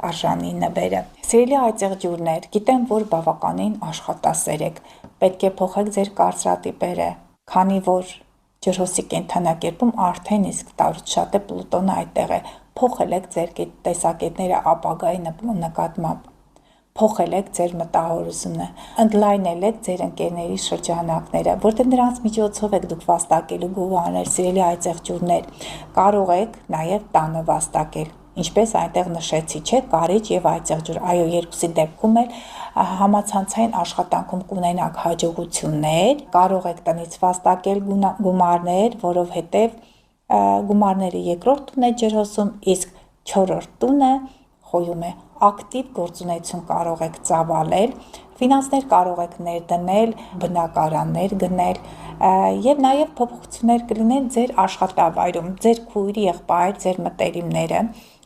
արժանի նվերը։ Սիրելի այծեղ ջուրներ, գիտեմ, որ բավականին աշխատասեր եք, պետք է փոխեք ձեր կարծրատիպերը, քանի որ ջրհոսի կենդանակերպում արդեն իսկ տարուց շատ է Պլուտոնը այդտեղ է, փոխել եք ձեր տեսակետները ապագայի նկատմամբ, փոխել եք ձեր մտահորությունը, ընդլայնել եք ձեր ընկերների շրջանակները, որտեղ նրանց միջոցով եք դուք վաստակելու գումարներ, սիրելի այծեղ ջուրներ, կարող եք նաև տանը վաստակել, ինչպես այնտեղ նշեցի, չէ, կարիճ եւ այծեղ ջուր, այո, երկուսի դեպքում էլ համացանցային աշխատանքում կունենաք հաջողություններ, կարող եք տնից վաստակել գումարներ, որովհետև գումարները երկրորդ տուն է ջրհոսում, իսկ չորրորդ տունը խոյում է ակտիվ գործունեություն կարող եք ծավալել, ֆինանսներ կարող եք ներդնել, բնակարաններ գնել եւ նաեւ փոփոխություններ կլինեն ձեր աշխատավայրում, ձեր քույր, եղբայր, ձեր մտերիմները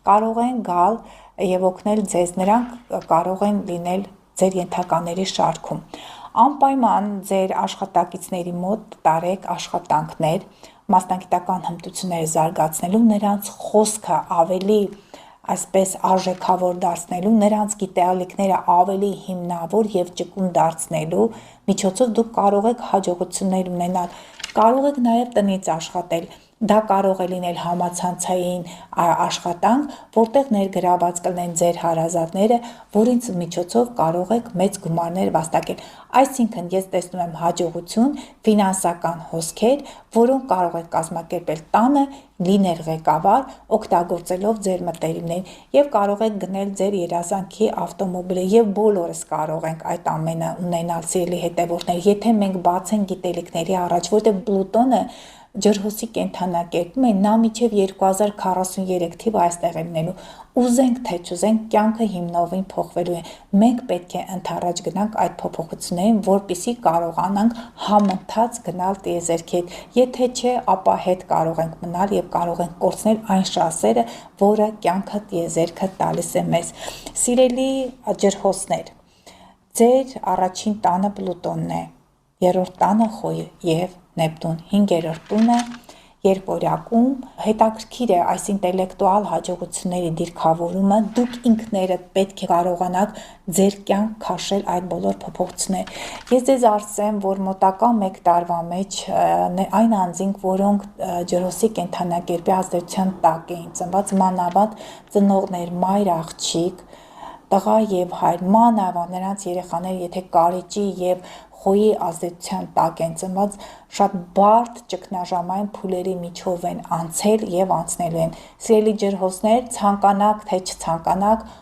կարող են գալ եւ օգնել ձեզ, նրանք կարող են լինել ձեր ենթակաների շարքում։ Անպայման ձեր աշխատակիցների մոտ տարեք աշխատանքներ, մասնագիտական հմտությունները զարգացնելու, նրանց խոսքը ավելի այսպես արժեքավոր դարձնելու, նրանց գիտելիքները ավելի հիմնավոր եւ ճկուն դարձնելու միջոցով դուք կարող եք հաջողություններ ունենալ, կարող եք նաեւ տնից աշխատել, դա կարող է լինել համացանցային աշխատանք, որտեղ ներգրաված կլինեն ձեր հարազատները, որից միջոցով կարող եք մեծ գումարներ վաստակել, այսինքն ես տեսնում եմ հաջողություն, ֆինանսական հոսքեր, որոնք կարող եք կազմակերպել տանը, լինել ղեկավար, օգտագործելով ձեր մտերիմներին եւ կարող եք գնել ձեր երազանքի ավտոմոբիլը եւ բոլորս կարող ենք այդ ամենը ունենալ, սիրելի հետևորդներ, եթե մենք բացենք գիտելիքների առաջ, որտեղ Պլուտոնը ջրհոսի կենդանակերպում է, նա մինչև 2043 թիվը այստեղ է լինելու, ուզենք թե չուզենք, կյանքը հիմնովին փոխվելու է, մենք պետք է ընդառաջ գնանք այդ փոփոխություններին, որպեսզի կարողանանք համընթաց գնալ տիեզերքի հետ, եթե չէ, ապա հետ կարող ենք մնալ եւ կարող ենք կորցնել այն շանսերը, որը կյանքը տիեզերքը տալիս է մեզ։ Սիրելի ջրհոսներ, ձեր առաջին տանը Պլուտոնն է, երրորդ տանը Խոյ եւ Նեպտուն, 5-րդ տունը երկորյակում հետաքրքիր է այս ինտելեկտուալ հաջողությունների դիրքավորումը, դուք ինքներդ պետք է կարողանաք ձեր կյանք քաշել այդ բոլոր փոփոխությունները։ Ես ձեզ ասեմ, որ մոտակա 1 տարվա մեջ այն անձինք, որոնք ջրհոսի կենդանակերպի ազդեցության տակ էին ծնված, մանավանդ ծնողներ, մայր, աղջիկ, տղա եւ հայր, մանավանդ նրանց երեխաները, եթե կարիճի եւ Խոյի ազդեցության տակ են ծնված, շատ բարդ ճգնաժամային փուլերի միջով են անցել եւ անցնելու են։ Սիրելի ջրհոսներ, ցանկանաք թե չցանկանաք,